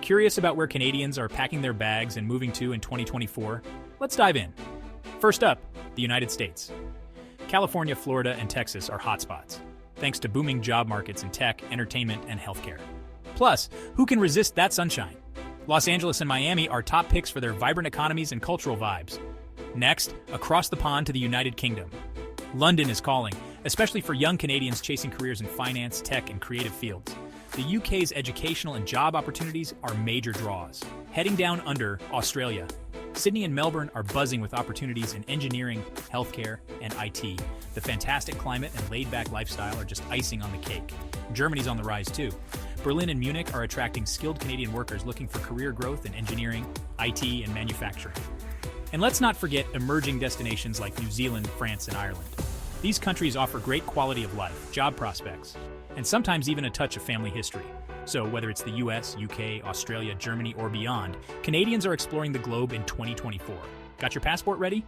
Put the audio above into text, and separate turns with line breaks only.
Curious about where Canadians are packing their bags and moving to in 2024? Let's dive in. First up, the United States. California, Florida, and Texas are hotspots, thanks to booming job markets in tech, entertainment, and healthcare. Plus, who can resist that sunshine? Los Angeles and Miami are top picks for their vibrant economies and cultural vibes. Next, across the pond to the United Kingdom. London is calling, especially for young Canadians chasing careers in finance, tech, and creative fields. The UK's educational and job opportunities are major draws. Heading down under, Australia. Sydney and Melbourne are buzzing with opportunities in engineering, healthcare, and IT. The fantastic climate and laid-back lifestyle are just icing on the cake. Germany's on the rise too. Berlin and Munich are attracting skilled Canadian workers looking for career growth in engineering, IT, and manufacturing. And let's not forget emerging destinations like New Zealand, France, and Ireland. These countries offer great quality of life, job prospects, and sometimes even a touch of family history. So whether it's the US, UK, Australia, Germany, or beyond, Canadians are exploring the globe in 2024. Got your passport ready?